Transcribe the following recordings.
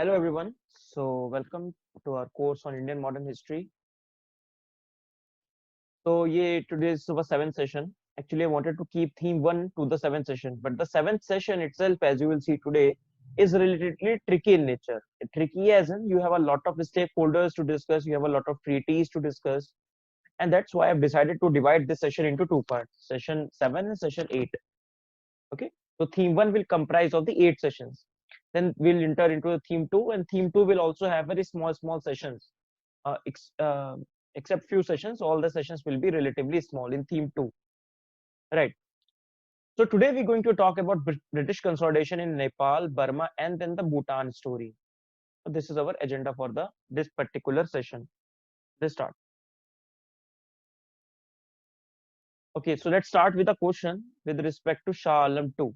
Hello everyone. So welcome to our course on Indian modern history. So yeah, today is our seventh session. Actually, I wanted to keep theme one to the seventh session, but the seventh session itself, as you will see today, is relatively tricky in nature. Tricky as in you have a lot of stakeholders to discuss, you have a lot of treaties to discuss, and that's why I've decided to divide this session into two parts: session seven and session eight. Okay, so theme one will comprise of the 8 sessions. Then we'll enter into the theme two, and theme two will also have very small sessions. uh, ex, uh, except few sessions, all the sessions will be relatively small in theme 2, right? So today we're going to talk about British consolidation in Nepal, Burma, and then the Bhutan story. So this is our agenda for the this particular session. Let's start. Okay, so let's start with a question with respect to Shah Alam II.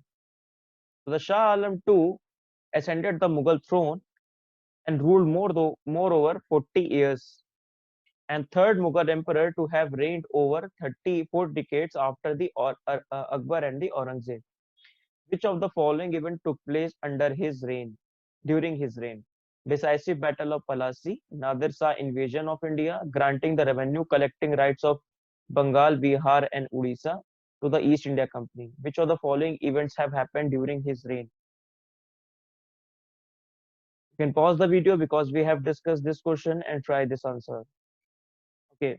So the Shah Alam II ascended the Mughal throne and ruled more over 40 years, and third Mughal emperor to have reigned over 34 decades after the Akbar and the Aurangzeb. Which of the following event took place under his reign, during his reign? Decisive Battle of Palasi, Nadir Shah invasion of India, granting the revenue collecting rights of Bengal, Bihar, and Odisha to the East India Company. Which of the following events have happened during his reign? You can pause the video because we have discussed this question and try this answer. Okay.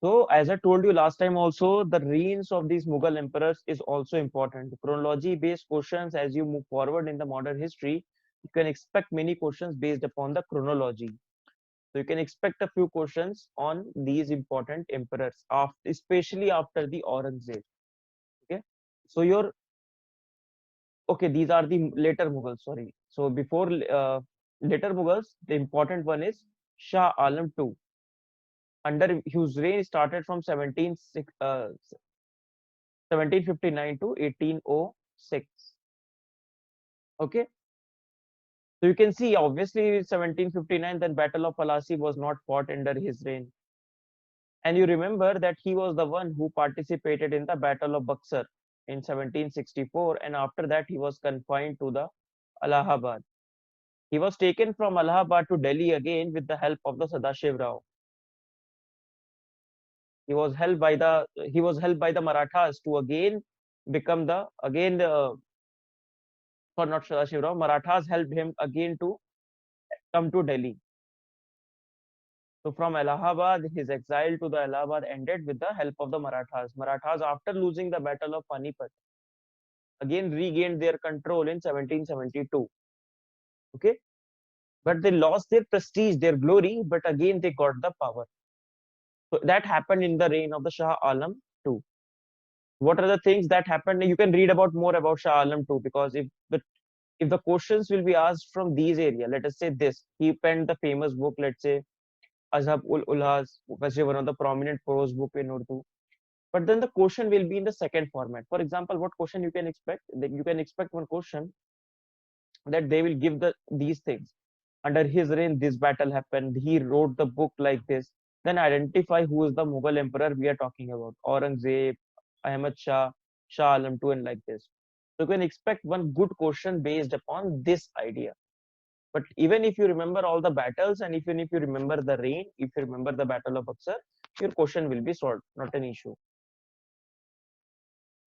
So, as I told you last time also, the reigns of these Mughal emperors is also important. Chronology-based questions, as you move forward in the modern history, you can expect many questions based upon the chronology. So, you can expect a few questions on these important emperors, especially after the Aurangzeb. Okay. So, these are the later Mughals, sorry. So, before later Mughals, the important one is Shah Alam II, under whose reign started from 1759 to 1806. Okay, so you can see obviously 1759, then Battle of Palasi was not fought under his reign, and you remember that he was the one who participated in the Battle of Buxar in 1764, and after that he was confined to the Allahabad. He was taken from Allahabad to Delhi again with the help of the Sadashiv Rao. He was held by the Marathas to again become the again for not Sadashiv Rao. Marathas helped him again to come to Delhi. So from Allahabad, his exile to the Allahabad ended with the help of the Marathas. Marathas, after losing the Battle of Panipat, again regained their control in 1772. Okay, but they lost their prestige, their glory, but again they got the power. So that happened in the reign of the Shah Alam II. What are the things that happened? You can read about more about Shah Alam II, because if the questions will be asked from these area, let us say this, he penned the famous book, let's say Azhab ul Ulhas, one of the prominent prose book in Urdu. But then the question will be in the second format. For example, what question you can expect? That you can expect one question that they will give these things. Under his reign, this battle happened. He wrote the book like this. Then identify who is the Mughal emperor we are talking about. Aurangzeb, Ahmad Shah, Shah Alam II, and like this. So you can expect one good question based upon this idea. But even if you remember all the battles, and even if you remember the reign, if you remember the Battle of Buxar, your question will be solved, not an issue.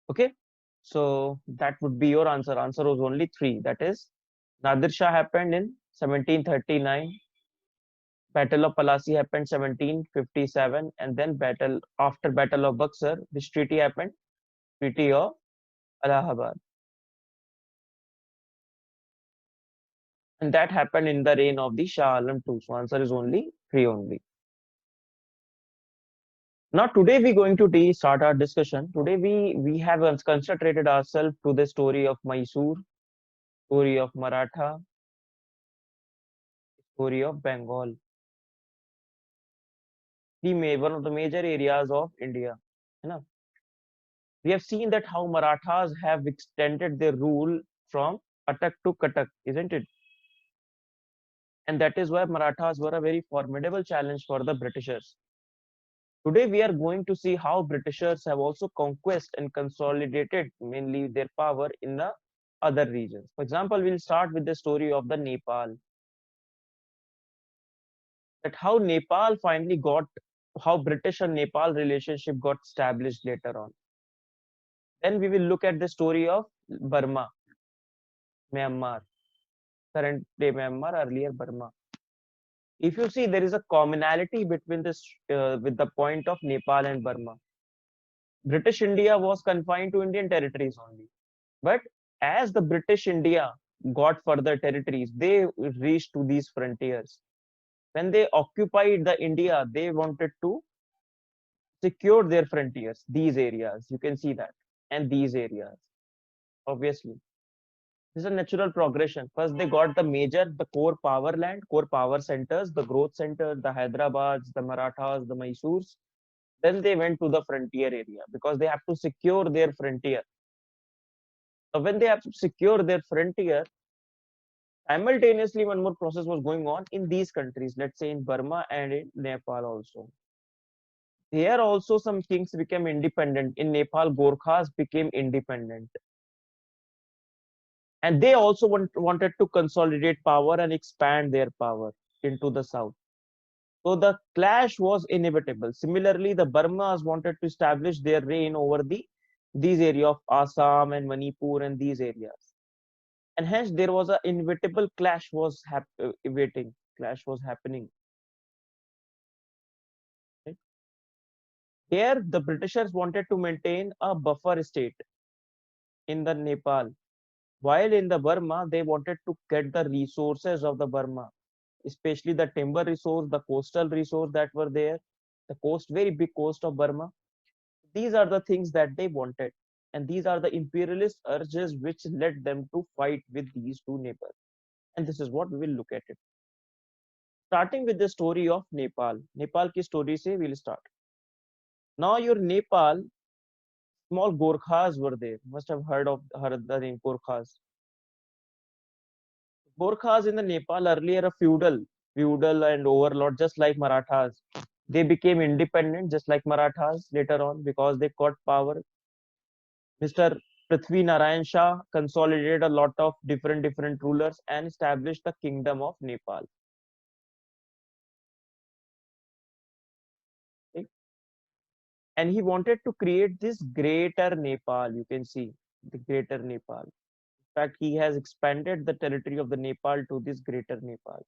Okay, so that would be your answer. Answer was only three. That is, Nadir Shah happened in 1739. Battle of Palasi happened 1757, and then Battle of Buxar, this treaty happened, Treaty of Allahabad, and that happened in the reign of the Shah Alam II. So answer is only three only. Now today we're going to start our discussion. Today we have concentrated ourselves to the story of Mysore, story of Maratha, story of Bengal, one of the major areas of India. You know, we have seen that how Marathas have extended their rule from Atak to Katak, isn't it? And that is why Marathas were a very formidable challenge for the Britishers. Today we are going to see how Britishers have also conquered and consolidated mainly their power in the other regions. For example, we'll start with the story of the Nepal, that how Nepal finally got, how British and Nepal relationship got established later on. Then we will look at the story of Burma, Myanmar, current day Myanmar, earlier Burma. If you see, there is a commonality between this with the point of Nepal and Burma. British India was confined to Indian territories only, but as the British India got further territories, they reached to these frontiers. When they occupied the India, they wanted to secure their frontiers, these areas. You can see that, and these areas. Obviously, this is a natural progression. First, they got the major, the core power land, core power centers, the growth center, the Hyderabad, the Marathas, the Mysores. Then they went to the frontier area because they have to secure their frontier. So when they have to secure their frontier, simultaneously one more process was going on in these countries, let's say in Burma and in Nepal also. Here also some kings became independent. In Nepal, Gorkhas became independent. And they also wanted to consolidate power and expand their power into the south. So the clash was inevitable. Similarly, the Burmas wanted to establish their reign over these area of Assam and Manipur and these areas. And hence there was an inevitable clash was clash was happening. Right? Here, the Britishers wanted to maintain a buffer state in the Nepal, while in the Burma, they wanted to get the resources of the Burma, especially the timber resource, the coastal resource that were there, the coast, very big coast of Burma. These are the things that they wanted. And these are the imperialist urges which led them to fight with these two neighbors. And this is what we will look at it. Starting with the story of Nepal. Nepal ki story se we'll start. Now your Nepal, small Gorkhas were there. Must have heard the name Gorkhas. Gorkhas in the Nepal, earlier a feudal and overlord, just like Marathas. They became independent, just like Marathas later on, because they got power. Mr. Prithvi Narayan Shah consolidated a lot of different rulers and established the kingdom of Nepal. Okay? And he wanted to create this greater Nepal. You can see the greater Nepal. In fact, he has expanded the territory of the Nepal to this greater Nepal.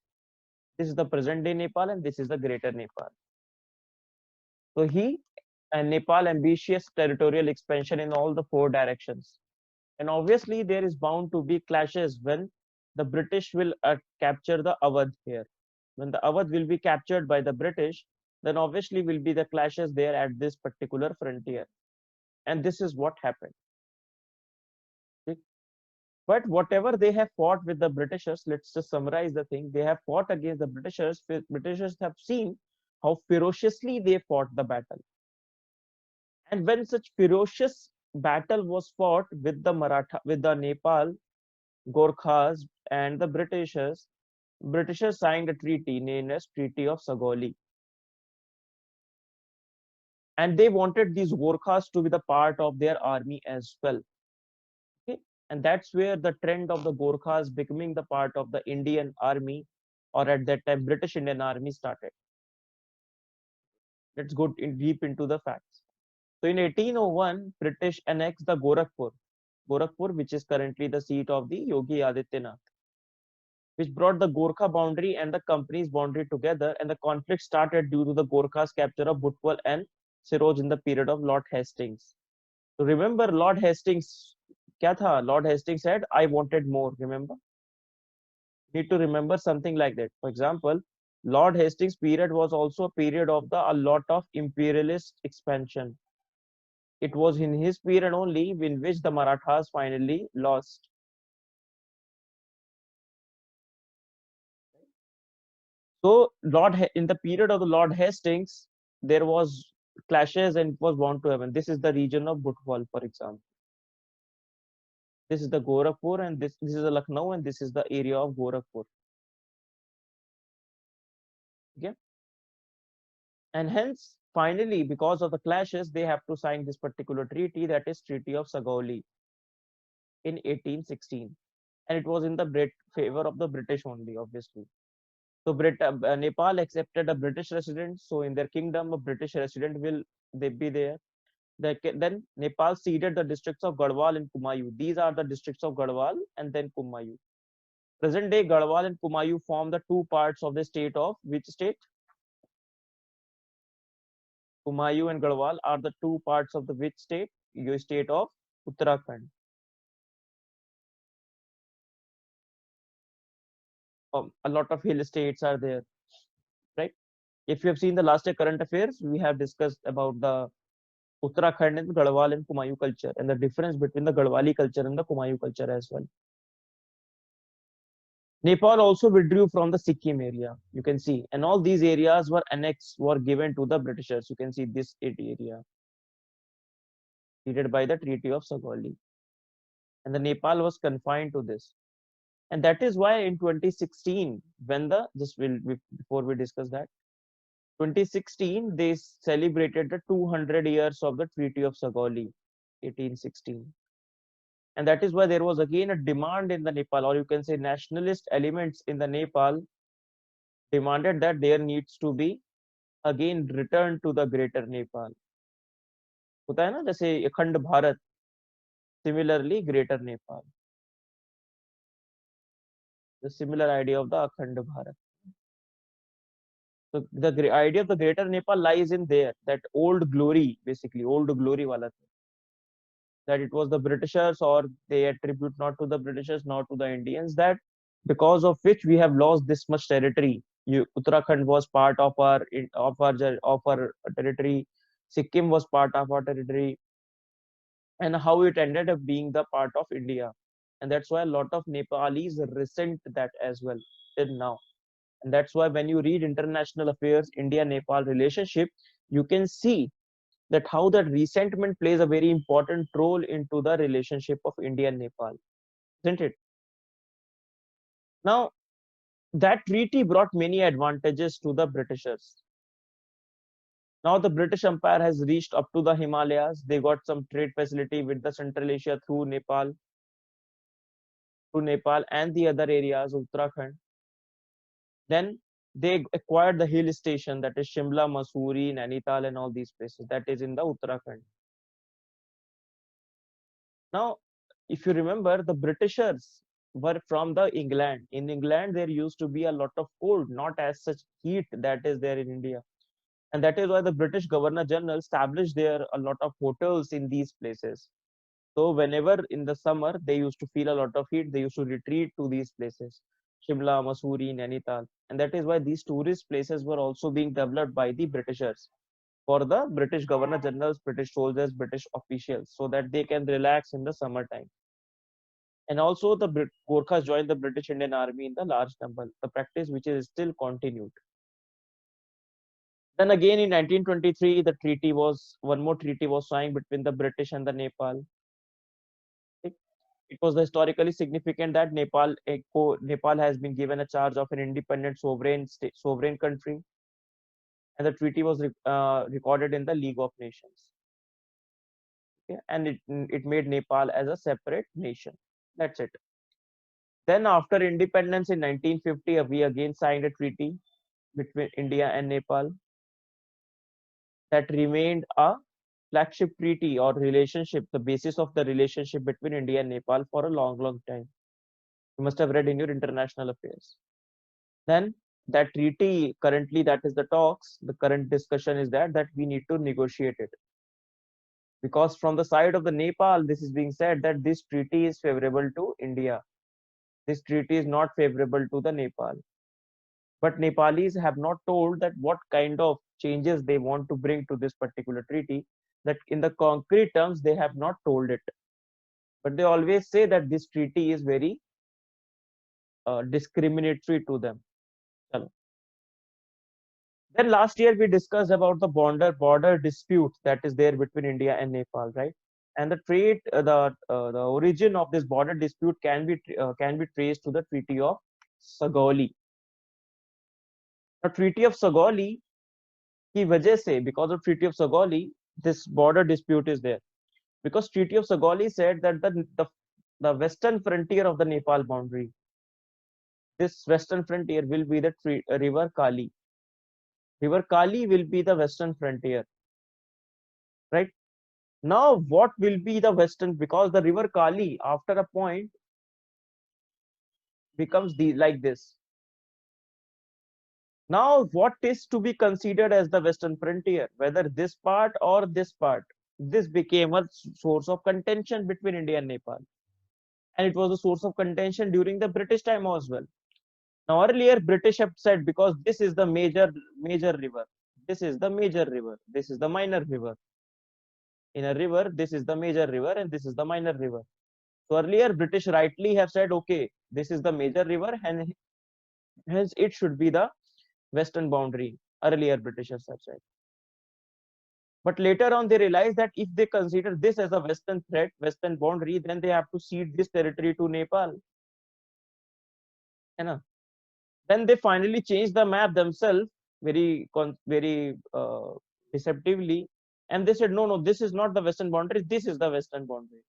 This is the present day Nepal, and this is the greater Nepal. So he and Nepal ambitious territorial expansion in all the four directions. And obviously, there is bound to be clashes when the British will capture the Awadh here. When the Awadh will be captured by the British, then obviously will be the clashes there at this particular frontier. And this is what happened. Okay? But whatever they have fought with the Britishers, let's just summarize the thing. They have fought against the Britishers. Britishers have seen how ferociously they fought the battle. And when such ferocious battle was fought with the Maratha, with the Nepal, Gorkhas, and the Britishers signed a treaty named as Treaty of Sagoli. And they wanted these Gorkhas to be the part of their army as well. Okay? And that's where the trend of the Gorkhas becoming the part of the Indian army, or at that time British Indian army, started. Let's go deep into the facts. So in 1801, British annexed the Gorakhpur, which is currently the seat of the Yogi Adityanath, which brought the Gorkha boundary and the company's boundary together, and the conflict started due to the Gorkhas' capture of Butwal and Siroj in the period of Lord Hastings. So remember Lord Hastings, kya tha? Lord Hastings said, I wanted more, remember? Need to remember something like that. For example, Lord Hastings' period was also a period of a lot of imperialist expansion. It was in his period only in which the Marathas finally lost. So in the period of the Lord Hastings, there was clashes and it was bound to happen. This is the region of Butwal, for example. This is the Gorakhpur, and this is the Lucknow, and this is the area of Gorakhpur. Okay, and hence finally, because of the clashes, they have to sign this particular treaty, that is Treaty of Sagoli. in 1816, and it was in the favor of the British only, obviously. So Nepal accepted a British resident. So in their kingdom, a British resident will they be there. Then Nepal ceded the districts of Garhwal and Kumayu. These are the districts of Garhwal and then Kumayu. Present day Garhwal and Kumayu form the two parts of the state of which state? Kumayu and Garhwal are the two parts of the which state? Your state of Uttarakhand. A lot of hill states are there, right? If you have seen the last year current affairs, we have discussed about the Uttarakhand and Garhwal and Kumayu culture and the difference between the Garhwali culture and the Kumayu culture as well. Nepal also withdrew from the Sikkim area, you can see, and all these areas were annexed, were given to the Britishers. You can see this area, ceded by the Treaty of Sagali, and the Nepal was confined to this. And that is why in 2016, when the before we discuss that, 2016 they celebrated the 200 years of the Treaty of Sagali, 1816. And that is why there was again a demand in the Nepal, or you can say nationalist elements in the Nepal demanded that there needs to be again return to the greater Nepal. होता है ना जैसे अखंड Bharat, similarly greater Nepal, the similar idea of the अखंड Bharat. So the idea of the greater Nepal lies in there, that old glory, basically old glory wala thing, that it was the Britishers, or they attribute not to the Britishers, not to the Indians, that because of which we have lost this much territory. Uttarakhand was part of our territory. Sikkim was part of our territory, and how it ended up being the part of India. And that's why a lot of Nepalis resent that as well till now. And that's why when you read international affairs, India-Nepal relationship, you can see that how that resentment plays a very important role into the relationship of India and Nepal, isn't it? Now, that treaty brought many advantages to the Britishers. Now the British Empire has reached up to the Himalayas. They got some trade facility with the Central Asia through Nepal and the other areas of Uttarakhand. Then they acquired the hill station, that is Shimla, Mussoorie, Nainital, and all these places. That is in the Uttarakhand. Now, if you remember, the Britishers were from the England. In England, there used to be a lot of cold, not as such heat that is there in India. And that is why the British Governor General established there a lot of hotels in these places. So whenever in the summer they used to feel a lot of heat, they used to retreat to these places, Shimla, Mussoorie, Nainital. And that is why these tourist places were also being developed by the Britishers for the British Governor Generals, British soldiers, British officials, so that they can relax in the summertime. And also the Gorkhas joined the British Indian Army in the large number, the practice which is still continued. Then again in 1923, one more treaty was signed between the British and the Nepal. It was historically significant that Nepal has been given a charge of an independent sovereign country, and the treaty was recorded in the League of Nations. Okay? And it made Nepal as a separate nation. That's it. Then after independence in 1950, we again signed a treaty between India and Nepal that remained a flagship treaty or relationship, the basis of the relationship between India and Nepal for a long, long time. You must have read in your international affairs. Then that treaty, currently that is the talks, the current discussion is that we need to negotiate it. Because from the side of the Nepal, this is being said that this treaty is favorable to India. This treaty is not favorable to the Nepal. But Nepalis have not told that what kind of changes they want to bring to this particular treaty, that in the concrete terms, they have not told it. But they always say that this treaty is very discriminatory to them. Then last year we discussed about the border dispute that is there between India and Nepal, right? And the origin of this border dispute can be traced to the Treaty of Sagali. The Treaty of Sagali की वजह से, because of Treaty of Sagali, this border dispute is there. Because Treaty of Sagali said that the the western frontier of the Nepal boundary. This western frontier will be the river Kali. River Kali will be the western frontier, right? Now, what will be the western? Because the river Kali, after a point, becomes like this. Now, what is to be considered as the western frontier? Whether this part or this part. This became a source of contention between India and Nepal, and it was a source of contention during the British time as well. Now, earlier British have said because this is the major river, this is the major river, this is the minor river. In a river, this is the major river and this is the minor river. So earlier British rightly have said, okay, this is the major river and hence it should be the western boundary. Earlier Britishers have said. But later on they realized that if they consider this as a western threat, western boundary, then they have to cede this territory to Nepal. You know? Then they finally changed the map themselves very deceptively, and they said, no, this is not the western boundary, this is the western boundary.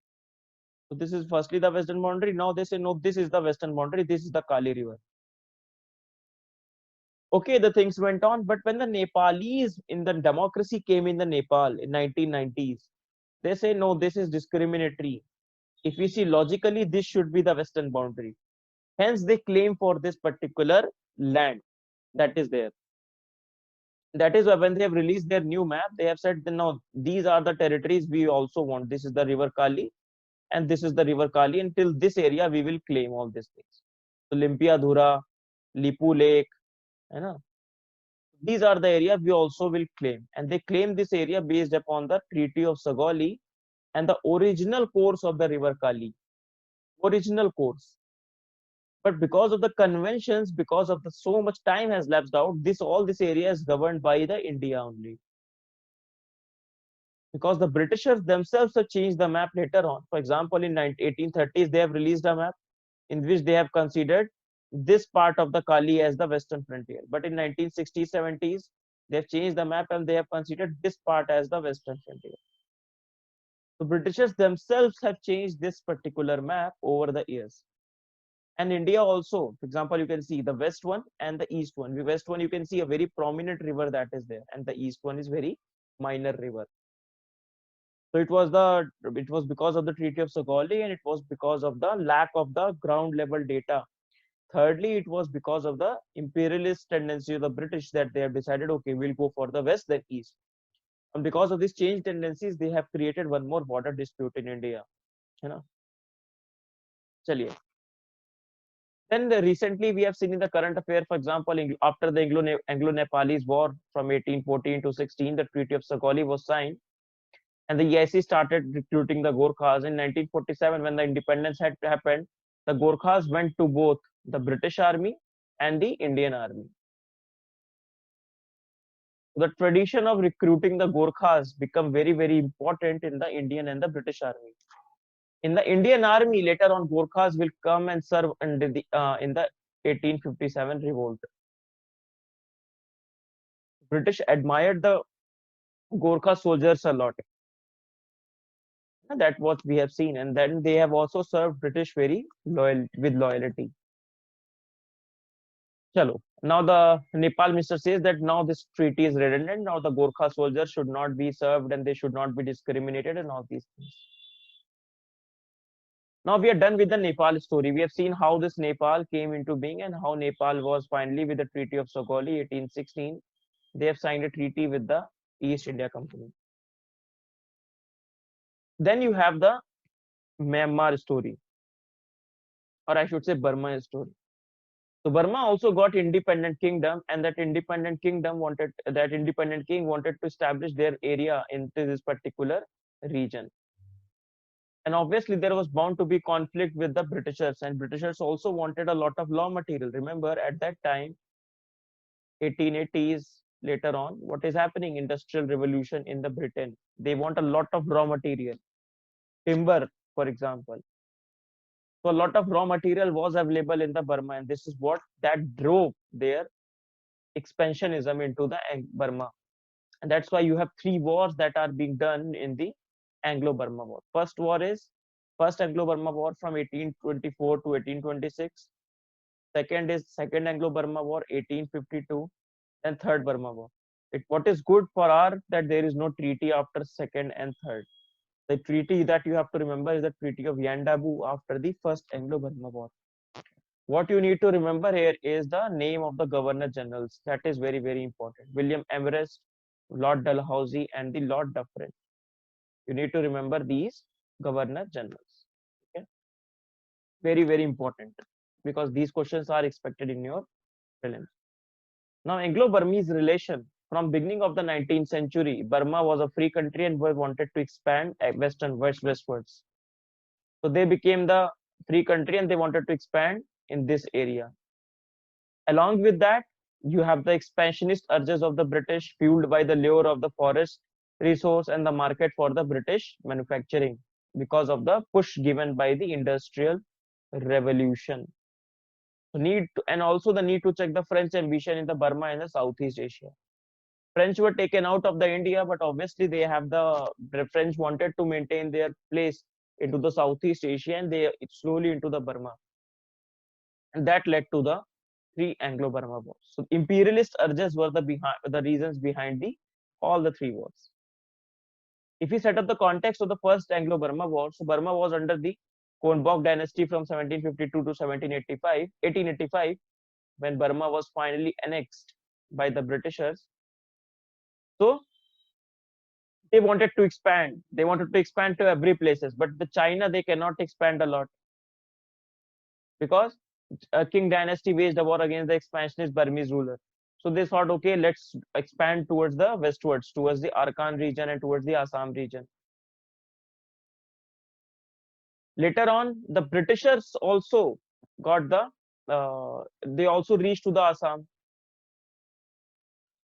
So this is firstly the western boundary. Now they say, no, this is the western boundary, this is the Kali river. Okay, the things went on, but when the Nepalese in the democracy came in the Nepal in 1990s, they say, no, this is discriminatory. If we see logically, this should be the western boundary. Hence, they claim for this particular land that is there. That is why when they have released their new map, they have said, no, these are the territories we also want. This is the river Kali, and this is the river Kali. Until this area, we will claim all these things. So Limpia Dhura, Lipu Lake, you know, these are the areas we also will claim. And they claim this area based upon the Treaty of Sagoli and the original course of the river Kali. Original course. But because of the conventions, because of the so much time has lapsed out, all this area is governed by the India only. Because the Britishers themselves have changed the map later on. For example, in 1830s, they have released a map in which they have considered this part of the Kali as the western frontier. But in 1960s, 70s, they have changed the map and they have considered this part as the western frontier. The Britishers themselves have changed this particular map over the years. And India also, for example, you can see the west one and the east one. The west one, you can see a very prominent river that is there, and the east one is very minor river. So it was because of the Treaty of Sagoli, and it was because of the lack of the ground level data. Thirdly, it was because of the imperialist tendency of the British that they have decided, okay, we'll go for the west then east. And because of these change tendencies, they have created one more border dispute in India. You know, chaliye. Then recently we have seen in the current affair, for example, after the Anglo-Nepalese War from 1814 to 16, the Treaty of Sagoli was signed, and the EIC started recruiting the Gorkhas. In 1947, when the independence had happened, the Gorkhas went to both the British Army and the Indian Army. The tradition of recruiting the Gorkhas become very important in the Indian and the British Army. In the Indian Army, later on, Gorkhas will come and serve in the 1857 revolt. British admired the Gorkha soldiers a lot. That's what we have seen, and then they have also served British very loyalty. Chalo. Now the Nepal minister says that now this treaty is redundant. Now the Gorkha soldiers should not be served and they should not be discriminated and all these things. Now we are done with the Nepal story. We have seen how this Nepal came into being and how Nepal was finally with the Treaty of Sagoli 1816. They have signed a treaty with the East India Company. Then you have the Myanmar story, or I should say Burma story. So Burma also got independent kingdom, and that independent king wanted to establish their area into this particular region. And obviously there was bound to be conflict with the Britishers, and Britishers also wanted a lot of raw material. Remember at that time, 1880s, later on, what is happening? Industrial revolution in the Britain. They want a lot of raw material, timber, for example. So a lot of raw material was available in the Burma, and this is what that drove their expansionism into the Burma. And that's why you have three wars that are being done in the Anglo-Burma War. First war is First Anglo-Burma War from 1824 to 1826. Second is Second Anglo-Burma War 1852, and Third Burma War. What is good for our that there is no treaty after second and third. The treaty that you have to remember is the Treaty of Yandabu after the First Anglo-Burma War. What you need to remember here is the name of the Governor Generals. That is very, very important. William Everest, Lord Dalhousie, and the Lord Dufferin. You need to remember these Governor Generals. Okay? Very, very important because these questions are expected in your prelims. Now, Anglo-Burmese relation. From beginning of the 19th century, Burma was a free country and wanted to expand westwards. So they became the free country and they wanted to expand in this area. Along with that, you have the expansionist urges of the British, fueled by the lure of the forest resource and the market for the British manufacturing because of the push given by the Industrial Revolution. And also the need to check the French ambition in the Burma and the Southeast Asia. French were taken out of the India, but obviously they have the French wanted to maintain their place into the Southeast Asia and they slowly into the Burma. And that led to the three Anglo-Burma wars. So imperialist urges were the reasons behind all the three wars. If we set up the context of the first Anglo-Burma war, so Burma was under the Konbok dynasty from 1752 to 1885, when Burma was finally annexed by the Britishers. So they wanted to expand. They wanted to expand to every places, but the China they cannot expand a lot because King dynasty waged a war against the expansionist Burmese ruler. So they thought, okay, let's expand towards the westwards, towards the Arakan region and towards the Assam region. Later on, the Britishers also got they also reached to the Assam.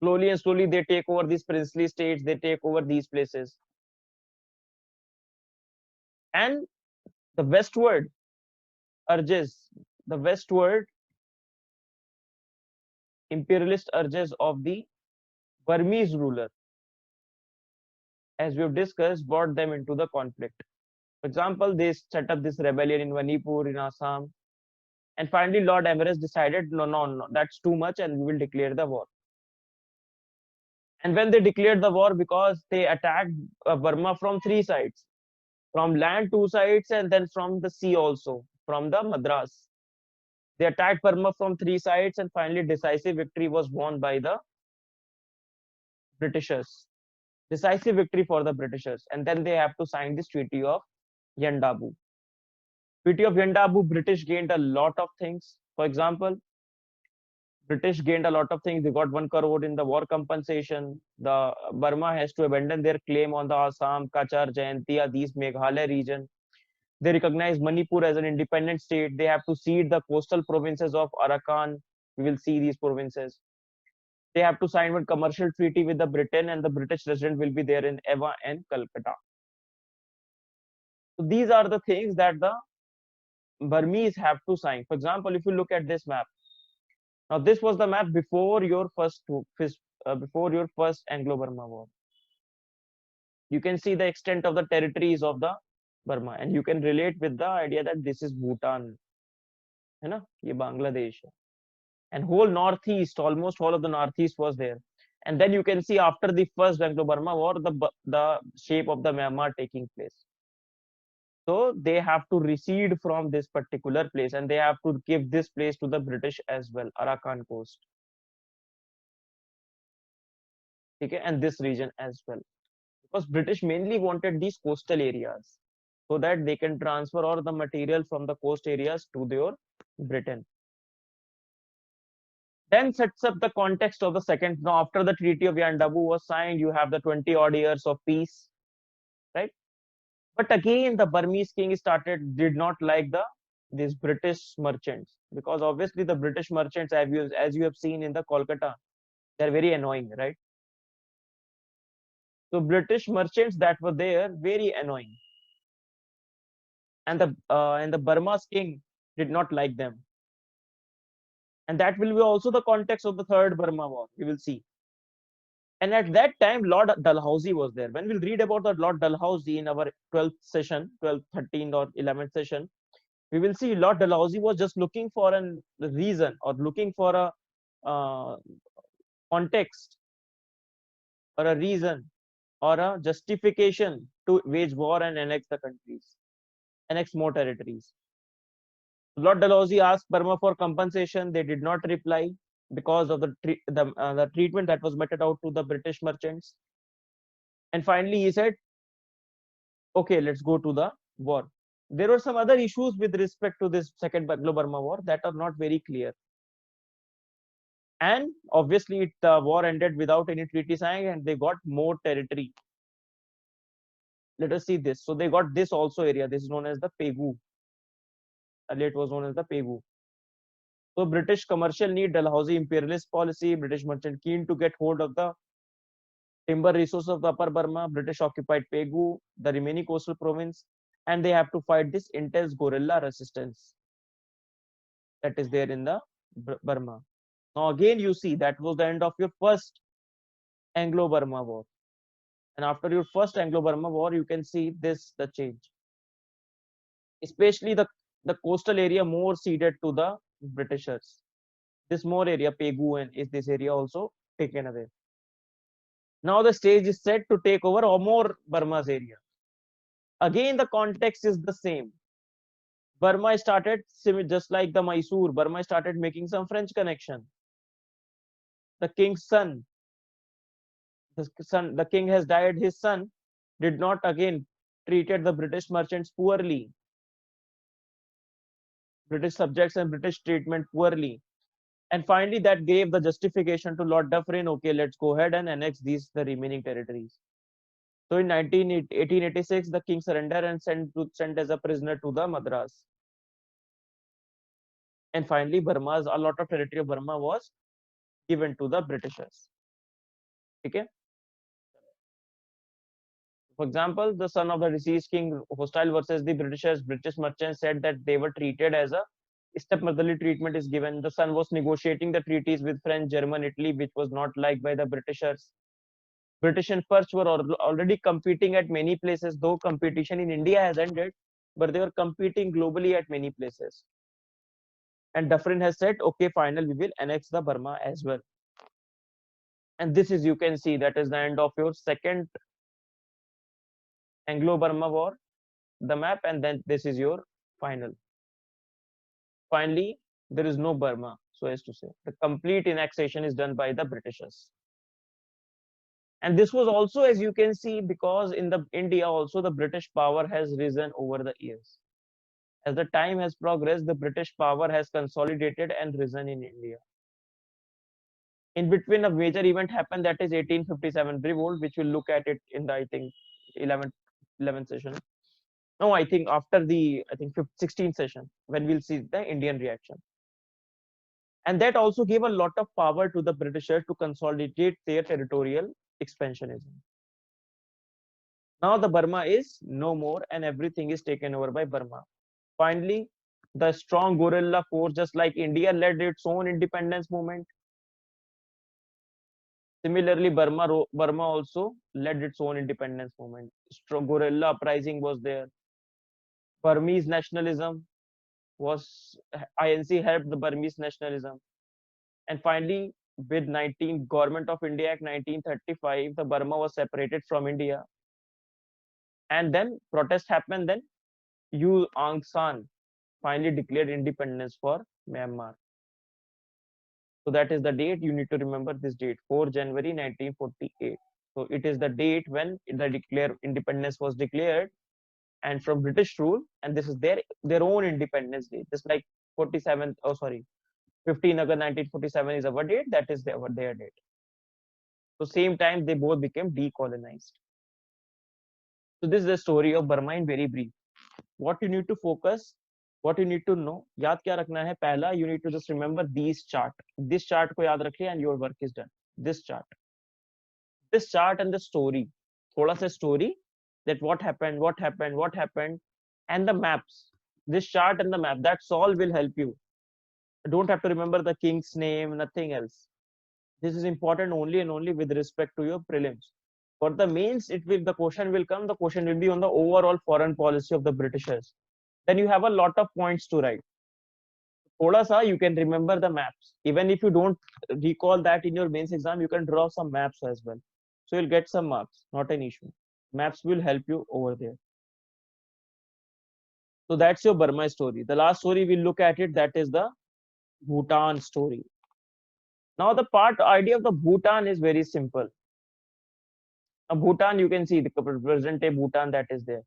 Slowly and slowly, they take over these princely states, they take over these places. And the westward urges, the westward imperialist urges of the Burmese ruler, as we've discussed, brought them into the conflict. For example, they set up this rebellion in Manipur, in Assam, and finally Lord Everest decided, no, that's too much, and we will declare the war. And when they declared the war, because they attacked Burma from three sides, from land two sides, and then from the sea also, from the Madras. They attacked Burma from three sides, and finally decisive victory was won by the Britishers. Decisive victory for the Britishers. And then they have to sign this Treaty of Yandabu. Treaty of Yandabu, British gained a lot of things. For example, British gained a lot of things. They got 1 crore in the war compensation. The Burma has to abandon their claim on the Assam, Kachar, Jayantia, these Meghalaya region. They recognize Manipur as an independent state. They have to cede the coastal provinces of Arakan. We will see these provinces. They have to sign one commercial treaty with the Britain, and the British resident will be there in Eva and Calcutta. So these are the things that the Burmese have to sign. For example, if you look at this map, now this was the map before your first Anglo-Burma war. You can see the extent of the territories of the Burma, and you can relate with the idea that this is Bhutan, है ना? ये Bangladesh, and whole northeast, almost all of the northeast was there. And then you can see after the first Anglo-Burma war, the shape of the Myanmar taking place. So they have to recede from this particular place, and they have to give this place to the British as well, Arakan coast. Okay, and this region as well, because British mainly wanted these coastal areas so that they can transfer all the material from the coast areas to their Britain. Then sets up the context of the second. Now, after the Treaty of Yandabu was signed, you have the 20 odd years of peace, right? But again, the Burmese king did not like these British merchants, because obviously the British merchants, as you have seen in the Kolkata, they're very annoying, right? So British merchants that were there, very annoying, and the Burma's king did not like them, and that will be also the context of the third Burma war. We will see. And at that time, Lord Dalhousie was there. When we'll read about the Lord Dalhousie in our 12th session, 12th, 13th, or 11th session, we will see Lord Dalhousie was just looking for a reason or looking for a context or a reason or a justification to wage war and annex the countries, annex more territories. Lord Dalhousie asked Burma for compensation. They did not reply because of the treatment that was meted out to the British merchants. And finally, he said, "Okay, let's go to the war." There were some other issues with respect to this Second Anglo-Burma War that are not very clear. And obviously, the war ended without any treaty signing, and they got more territory. Let us see this. So they got this also area. This is known as the Pegu. Earlier it was known as the Pegu. So British commercial need, Dalhousie imperialist policy, British merchant keen to get hold of the timber resources of the Upper Burma, British occupied Pegu, the remaining coastal province, and they have to fight this intense guerrilla resistance that is there in the Burma. Now again you see that was the end of your first Anglo-Burma War. And after your first Anglo-Burma War, you can see this, the change. Especially the coastal area more ceded to the Britishers. This more area, Pegu, and is this area also taken away. Now the stage is set to take over or more Burma's area. Again, the context is the same. Burma started, just like the Mysore, Burma started making some French connection. The king's son, the king has died, his son did not again treated the British merchants poorly. British subjects and British treatment poorly. And finally, that gave the justification to Lord Dufferin, okay, let's go ahead and annex the remaining territories. So in 1886, the king surrendered and sent as a prisoner to the Madras. And finally, a lot of territory of Burma was given to the Britishers. Okay. For example, the son of the deceased king, hostile versus the Britishers, British merchants said that they were treated as a stepmotherly treatment is given. The son was negotiating the treaties with French, German, Italy, which was not liked by the Britishers. British and French were already competing at many places, though competition in India has ended, but they were competing globally at many places. And Dufferin has said, okay, final, we will annex the Burma as well. And this is, you can see, that is the end of your second Anglo-Burma War, the map, and then this is your final. Finally, there is no Burma, so as to say. The complete annexation is done by the Britishers. And this was also, as you can see, because in the India also the British power has risen over the years. As the time has progressed, the British power has consolidated and risen in India. In between, a major event happened, that is 1857 Revolt, which we'll look at it in the, I think, 11th session. No, I think after the 16th session, when we'll see the Indian reaction. And that also gave a lot of power to the Britishers to consolidate their territorial expansionism. Now the Burma is no more and everything is taken over by Burma. Finally, the strong guerrilla force, just like India led its own independence movement. Similarly, Burma also led its own independence movement. Strong guerrilla uprising was there. Burmese nationalism was, INC helped the Burmese nationalism. And finally, with Government of India Act 1935, the Burma was separated from India. And then protest happened. Then Aung San finally declared independence for Myanmar. So that is the date. You need to remember this date, 4 January 1948. So it is the date when the independence was declared and from British rule, and this is their own independence day, just like 15 August 1947 is our date, that is their date. So same time they both became decolonized. So this is the story of Burma in very brief. What you need to focus, what you need to know, याद क्या रखना है पहला, you need to just remember this chart को याद रखिए and your work is done. This chart and the story, थोड़ा सा story, that what happened, and the maps. This chart and the map, that's all will help you. You don't have to remember the king's name, nothing else. This is important only and only with respect to your prelims. For the mains, the question will come. The question will be on the overall foreign policy of the Britishers. Then you have a lot of points to write. Thoda sa, you can remember the maps. Even if you don't recall that in your mains exam, you can draw some maps as well. So you'll get some marks, not an issue. Maps will help you over there. So that's your Burma story. The last story we'll look at it, that is the Bhutan story. Now the part idea of the Bhutan is very simple. Now Bhutan, you can see the present day Bhutan that is there.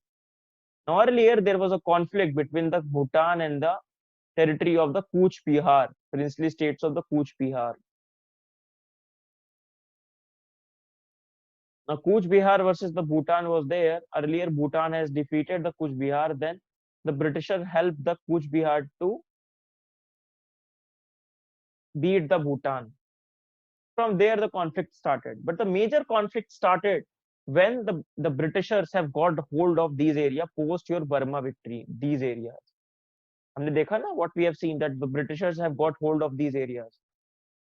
Now earlier there was a conflict between the Bhutan and the territory of the Kuch Bihar, princely states of the Kuch Bihar. Now Kuch Bihar versus the Bhutan was there. Earlier Bhutan has defeated the Kuch Bihar. Then the Britishers helped the Kuch Bihar to beat the Bhutan. From there the conflict started. But the major conflict started when the Britishers have got hold of these areas post your Burma victory, these areas. हमने देखा ना what we have seen that the Britishers have got hold of these areas.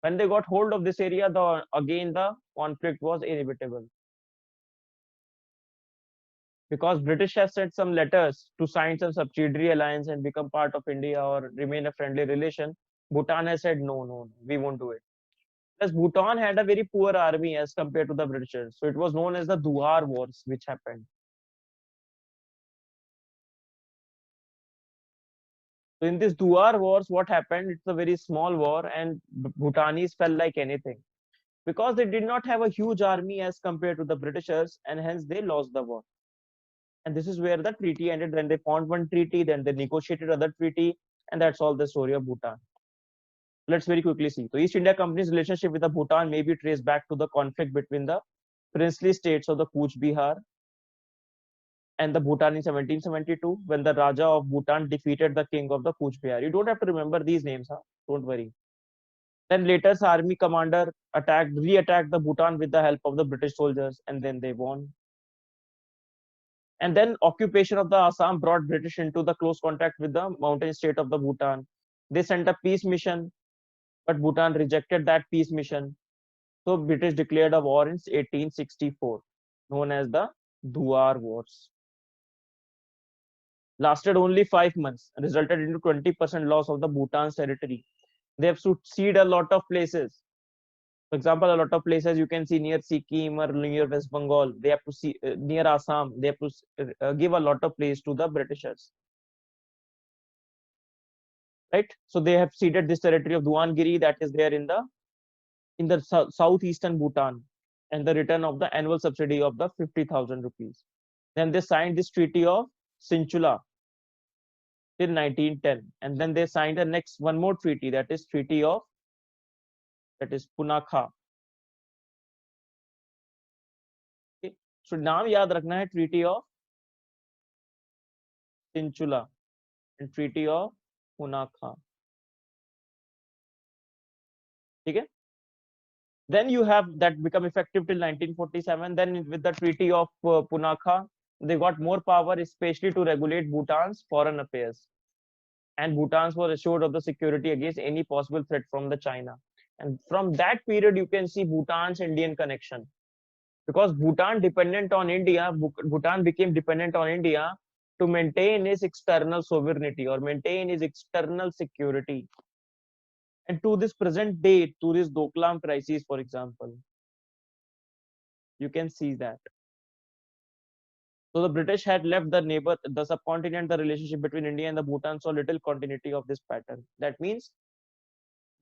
When they got hold of this area, again the conflict was inevitable. Because British have sent some letters to sign some subsidiary alliance and become part of India or remain a friendly relation. Bhutan has said no, we won't do it. Plus, Bhutan had a very poor army as compared to the Britishers. So it was known as the Duar Wars, which happened. So in this Duar Wars, what happened? It's a very small war, and Bhutanese fell like anything because they did not have a huge army as compared to the Britishers, and hence they lost the war. And this is where the treaty ended. Then they formed one treaty, then they negotiated other treaty, and that's all the story of Bhutan. Let's very quickly see. So East India Company's relationship with the Bhutan may be traced back to the conflict between the princely states of the Kuch Bihar and the Bhutan in 1772, when the Raja of Bhutan defeated the king of the Kuch Bihar. You don't have to remember these names, huh? Don't worry. Then later, army commander re-attacked the Bhutan with the help of the British soldiers, and then they won. And then occupation of the Assam brought British into the close contact with the mountain state of the Bhutan. They sent a peace mission, but Bhutan rejected that peace mission. So British declared a war in 1864, known as the Duar Wars. Lasted only 5 months, resulted into 20% loss of the Bhutan's territory. They have ceded a lot of places. For example, a lot of places you can see near Sikkim or near West Bengal, they have to see near Assam, they have to give a lot of place to the Britishers. Right? So they have ceded this territory of Duangiri that is there in the southeastern Bhutan, and the return of the annual subsidy of the 50,000 rupees. Then they signed this treaty of Sinchula till 1910, and then they signed the next one more treaty, that is treaty of Punakha. Okay. So नाम याद रखना है treaty of Sinchula and treaty of Punakha. ठीक है? Then you have that become effective till 1947. Then with the treaty of Punakha, they got more power, especially to regulate Bhutan's foreign affairs. And Bhutan's was assured of the security against any possible threat from the China. And from that period, you can see Bhutan's Indian connection. Because Bhutan dependent on India, Bhutan became dependent on India to maintain its external sovereignty or maintain its external security. And to this present day, to this Doklam crisis, for example, you can see that. So the British had left the subcontinent, the relationship between India and the Bhutan saw little continuity of this pattern. That means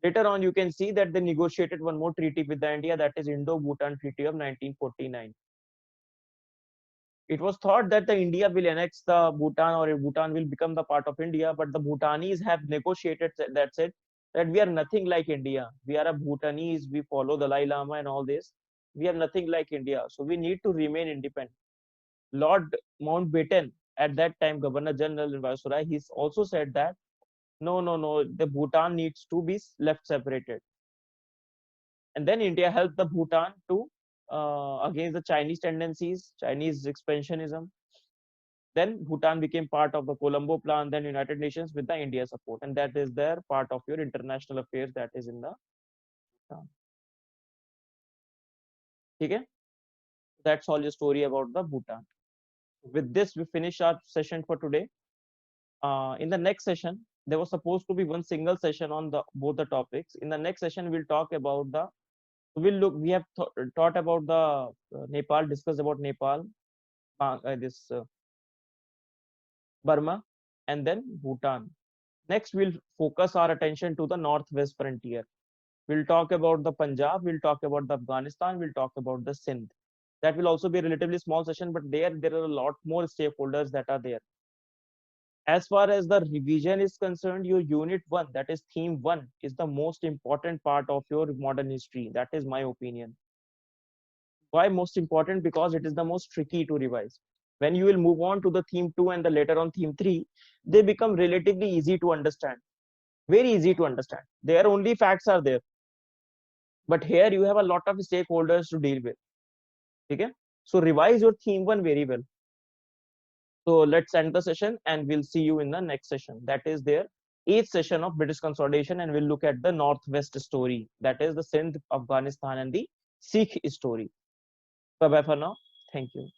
later on, you can see that they negotiated one more treaty with the India, that is Indo-Bhutan Treaty of 1949. It was thought that the India will annex the Bhutan or Bhutan will become the part of India, but the Bhutanese have negotiated that said that we are nothing like India. We are a Bhutanese, we follow the Dalai Lama and all this. We are nothing like India, so we need to remain independent. Lord Mountbatten, at that time Governor General in Viceroy, he also said that no, the Bhutan needs to be left separated. And then India helped the Bhutan to against the Chinese tendencies, Chinese expansionism. Then Bhutan became part of the Colombo Plan, then United Nations with the India support, and that is their part of your international affairs that is in the Bhutan. ठीक है? That's all your story about the Bhutan. With this, we finish our session for today. In the next session, there was supposed to be one single session on the both the topics. In the next session, we'll talk about the we'll look. We have taught about the Nepal, discussed about Nepal, this Burma, and then Bhutan. Next, we'll focus our attention to the northwest frontier. We'll talk about the Punjab, we'll talk about the Afghanistan, we'll talk about the Sindh. That will also be a relatively small session, but there are a lot more stakeholders that are there. As far as the revision is concerned, your unit 1, that is theme 1, is the most important part of your modern history. That is my opinion. Why most important? Because it is the most tricky to revise. When you will move on to the theme 2 and the later on theme 3, they become relatively easy to understand. Very easy to understand. Their only facts are there. But here you have a lot of stakeholders to deal with. Okay? So revise your theme 1 very well. So let's end the session and we'll see you in the next session. That is their 8th session of British consolidation, and we'll look at the Northwest story. That is the Sindh, Afghanistan, and the Sikh story. Bye bye for now. Thank you.